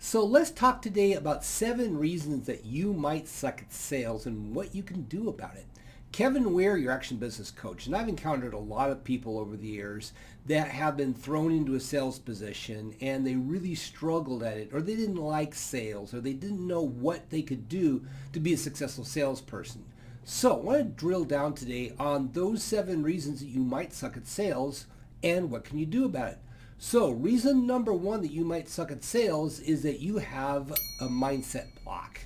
So let's talk today about 7 reasons that you might suck at sales and what you can do about it. Kevin Ware, your action business coach, and I've encountered a lot of people over the years that have been thrown into a sales position and they really struggled at it, or they didn't like sales, or they didn't know what they could do to be a successful salesperson. So I want to drill down today on those 7 reasons that you might suck at sales and what can you do about it. So reason number 1 that you might suck at sales is that you have a mindset block.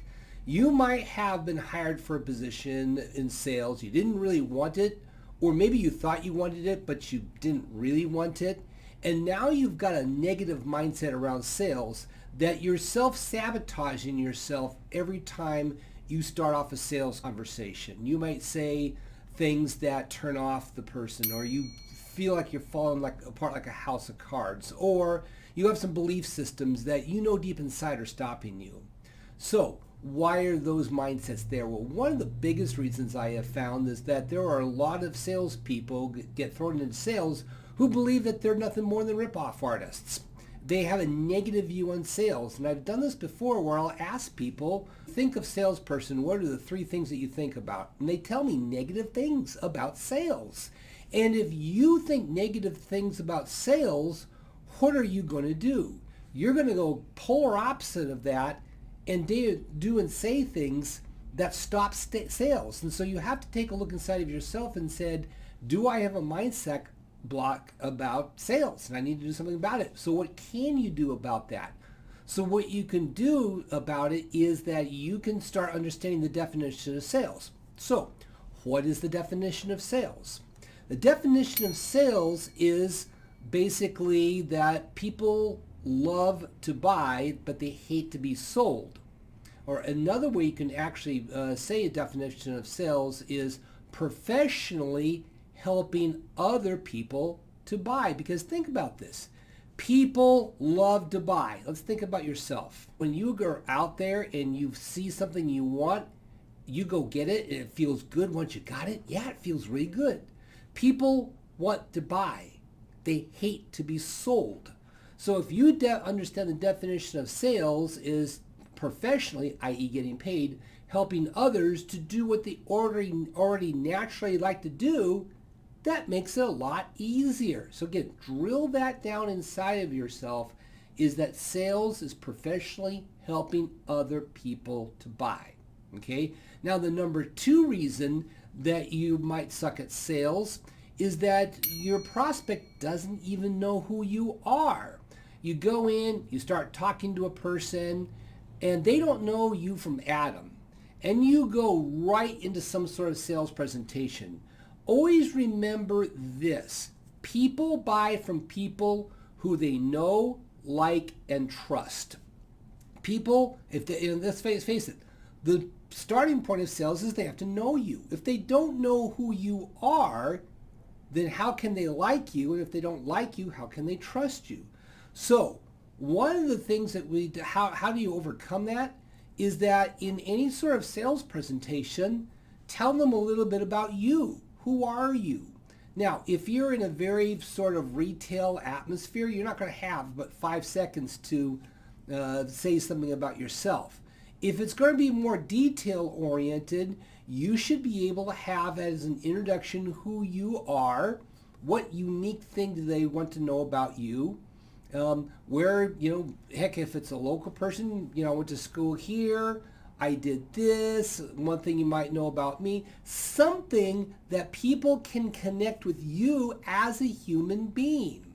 You might have been hired for a position in sales. You didn't really want it, or maybe you thought you wanted it, but you didn't really want it. And now you've got a negative mindset around sales that you're self-sabotaging yourself every time you start off a sales conversation. You might say things that turn off the person, or you feel like you're falling apart like a house of cards, or you have some belief systems that you know deep inside are stopping you. So why are those mindsets there? Well, one of the biggest reasons I have found is that there are a lot of salespeople get thrown into sales who believe that they're nothing more than rip-off artists. They have a negative view on sales. And I've done this before where I'll ask people, think of salesperson, what are the 3 things that you think about? And they tell me negative things about sales. And if you think negative things about sales, what are you going to do? You're going to go polar opposite of that and do and say things that stop sales. And so you have to take a look inside of yourself and said, do I have a mindset block about sales? And I need to do something about it. So what can you do about that? So what you can do about it is that you can start understanding the definition of sales. So what is the definition of sales? The definition of sales is basically that people love to buy, but they hate to be sold. Or another way you can actually say a definition of sales is professionally helping other people to buy. Because think about this. People love to buy. Let's think about yourself. When you go out there and you see something you want, you go get it and it feels good once you got it. Yeah, it feels really good. People want to buy. They hate to be sold. So if you understand the definition of sales is professionally, i.e. getting paid, helping others to do what they already naturally like to do, that makes it a lot easier. So again, drill that down inside of yourself, is that sales is professionally helping other people to buy. Okay? Now the number 2 reason that you might suck at sales is that your prospect doesn't even know who you are. You go in, you start talking to a person, and they don't know you from Adam. And you go right into some sort of sales presentation. Always remember this. People buy from people who they know, like, and trust. People, let's face it, the starting point of sales is they have to know you. If they don't know who you are, then how can they like you? And if they don't like you, how can they trust you? So one of the things that how do you overcome that is that in any sort of sales presentation, tell them a little bit about you. Who are you? Now, if you're in a very sort of retail atmosphere, you're not going to have but 5 seconds to say something about yourself. If it's going to be more detail oriented, you should be able to have as an introduction who you are, what unique thing do they want to know about you, where, heck, if it's a local person, I went to school here, I did this, one thing you might know about me, something that people can connect with you as a human being.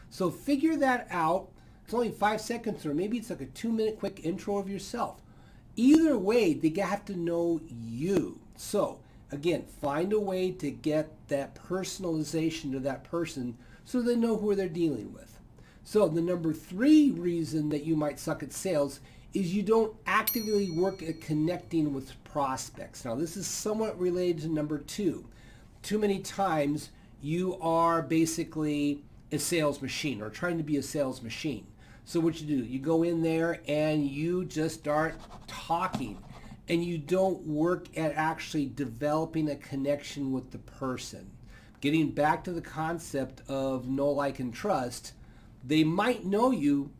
So figure that out. It's only 5 seconds, or maybe it's like a 2-minute quick intro of yourself. Either way, they have to know you. So again, find a way to get that personalization to that person so they know who they're dealing with. So the number 3 reason that you might suck at sales is you don't actively work at connecting with prospects. Now this is somewhat related to number 2. Too many times you are basically a sales machine or trying to be a sales machine. So what you do, you go in there and you just start talking and you don't work at actually developing a connection with the person. Getting back to the concept of know, like, and trust, they might know you,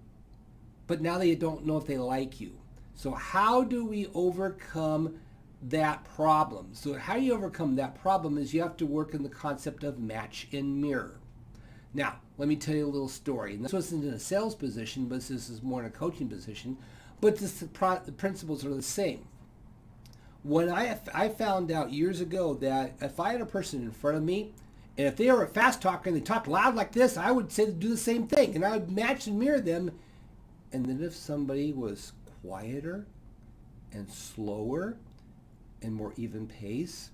but now they don't know if they like you. So how do we overcome that problem? So how you overcome that problem is you have to work in the concept of match and mirror. Now, let me tell you a little story. And this wasn't in a sales position, but this is more in a coaching position. But the principles are the same. When I found out years ago that if I had a person in front of me, and if they were a fast talker and they talked loud like this, I would say to do the same thing. And I would match and mirror them. And then if somebody was quieter and slower and more even pace,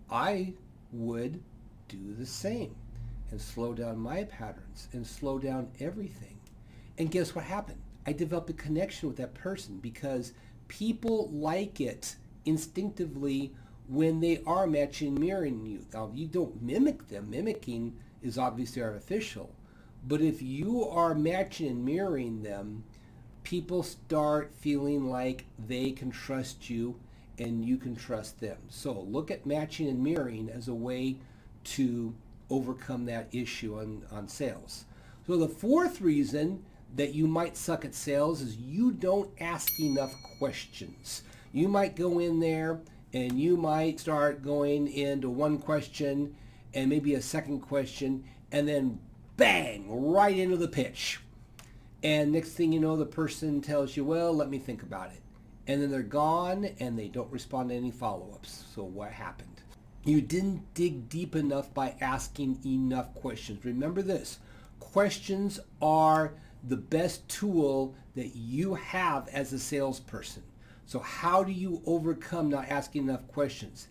I would do the same and slow down my patterns and slow down everything. And guess what happened? I developed a connection with that person because people like it instinctively when they are matching and mirroring you. Now, you don't mimic them. Mimicking is obviously artificial. But if you are matching and mirroring them, people start feeling like they can trust you and you can trust them. So look at matching and mirroring as a way to overcome that issue on sales. So the fourth reason that you might suck at sales is you don't ask enough questions. You might go in there and you might start going into one question and maybe a second question and then bang, right into the pitch. And next thing you know, the person tells you, well, let me think about it. And then they're gone and they don't respond to any follow-ups. So what happened? You didn't dig deep enough by asking enough questions. Remember this, questions are the best tool that you have as a salesperson. So how do you overcome not asking enough questions?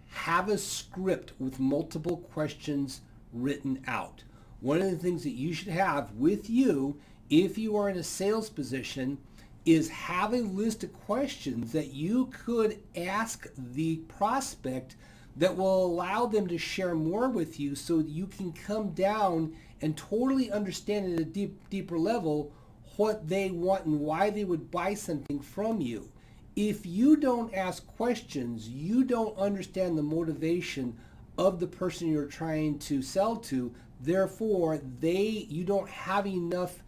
Have a script with multiple questions written out. One of the things that you should have with you if you are in a sales position is have a list of questions that you could ask the prospect that will allow them to share more with you so you can come down and totally understand at a deeper level what they want and why they would buy something from you. If you don't ask questions, you don't understand the motivation of the person you're trying to sell to. Therefore, you don't have enough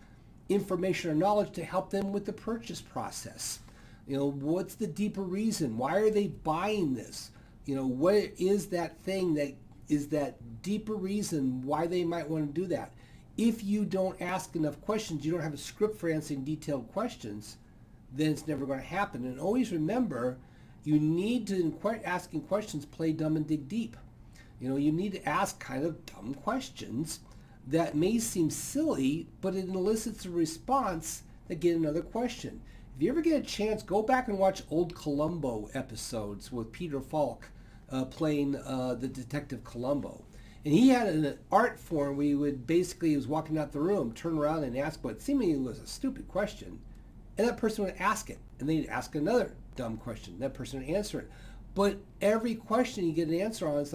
information or knowledge to help them with the purchase process. What's the deeper reason? Why are they buying this? What is that thing that is that deeper reason why they might want to do that? If you don't ask enough questions, you don't have a script for answering detailed questions, then it's never going to happen. And always remember, you need to, in asking questions, play dumb and dig deep. You need to ask kind of dumb questions that may seem silly, but it elicits a response that get another question. If you ever get a chance, go back and watch old Columbo episodes with Peter Falk playing the detective Columbo. And he had an art form where he was walking out the room, turn around and ask what seemingly was a stupid question, and that person would ask it, and they'd ask another dumb question. That person would answer it. But every question you get an answer on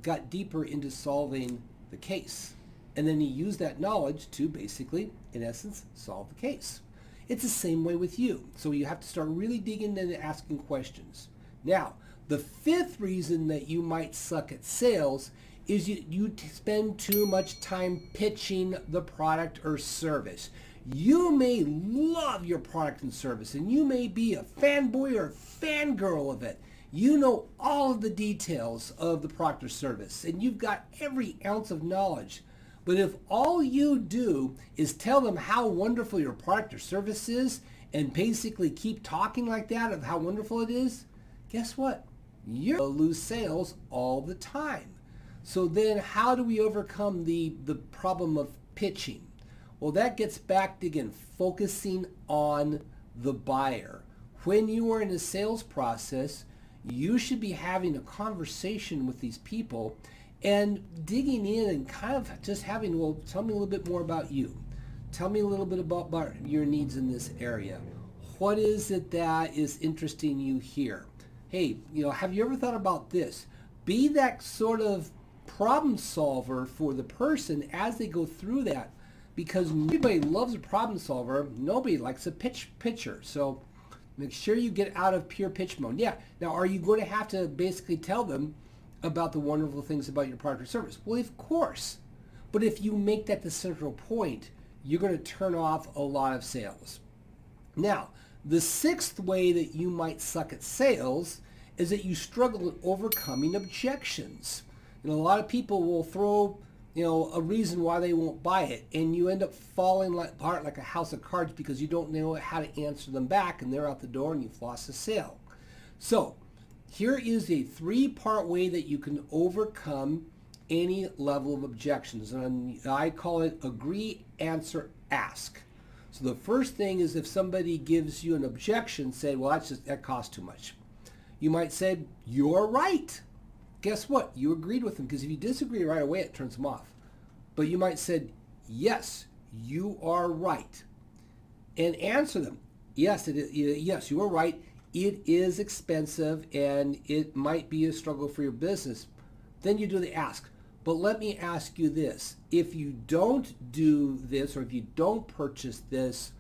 got deeper into solving the case. And then he used that knowledge to basically, in essence, solve the case. It's the same way with you. So you have to start really digging into asking questions. Now, the fifth reason that you might suck at sales is you spend too much time pitching the product or service. You may love your product and service, and you may be a fanboy or fangirl of it. You know all of the details of the product or service, and you've got every ounce of knowledge. But if all you do is tell them how wonderful your product or service is and basically keep talking like that of how wonderful it is, guess what? You're going to lose sales all the time. So then how do we overcome the problem of pitching? Well, that gets back to, again, focusing on the buyer. When you are in a sales process, you should be having a conversation with these people and digging in and kind of just having, well, tell me a little bit more about you. Tell me a little bit about your needs in this area. What is it that is interesting you here? Hey, have you ever thought about this? Be that sort of problem solver for the person as they go through that, because everybody loves a problem solver. Nobody likes a pitcher. So make sure you get out of pure pitch mode. Yeah. Now, are you going to have to basically tell them about the wonderful things about your product or service? Well, of course. But if you make that the central point, you're going to turn off a lot of sales. Now, the sixth way that you might suck at sales is that you struggle at overcoming objections. A lot of people will throw, a reason why they won't buy it, and you end up falling apart like a house of cards because you don't know how to answer them back, and they're out the door and you've lost the sale. So, here is a three-part way that you can overcome any level of objections, and I call it agree, answer, ask. So the first thing is if somebody gives you an objection, say, well, that costs too much. You might say, you're right. Guess what? You agreed with them, because if you disagree right away, it turns them off. But you might say, yes, you are right. And answer them. Yes, yes, you are right. It is expensive and it might be a struggle for your business. Then you do the ask. But let me ask you this. If you don't do this, or if you don't purchase this,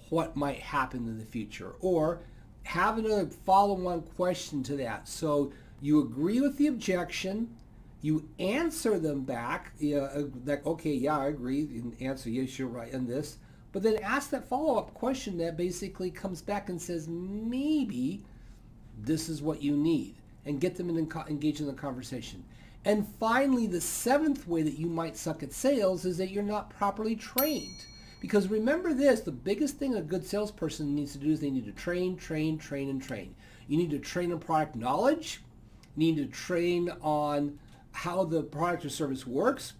what might happen in the future? Or have another follow-on question to that. So you agree with the objection, you answer them back, like, okay, yeah, I agree, and answer, yes, you're right in this. But then ask that follow-up question that basically comes back and says, maybe this is what you need, and get them engaged in the conversation. And finally, the seventh way that you might suck at sales is that you're not properly trained. Because remember this, the biggest thing a good salesperson needs to do is they need to train, train, train, and train. You need to train on product knowledge. You need to train on how the product or service works.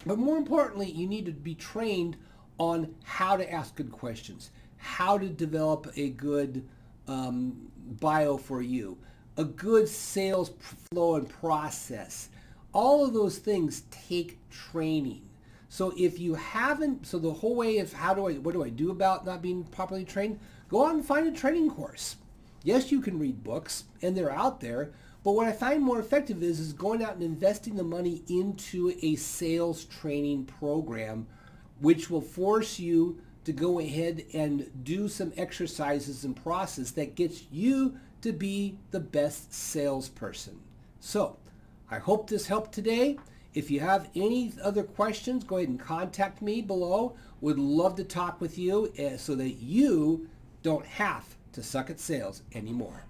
But more importantly, you need to be trained on how to ask good questions, how to develop a good bio for you, a good sales flow and process. All of those things take training. So if you haven't, so the whole way of what do I do about not being properly trained? Go out and find a training course. Yes, you can read books, and they're out there, but what I find more effective is going out and investing the money into a sales training program, which will force you to go ahead and do some exercises and process that gets you to be the best salesperson. So I hope this helped today. If you have any other questions, go ahead and contact me below. Would love to talk with you so that you don't have to suck at sales anymore.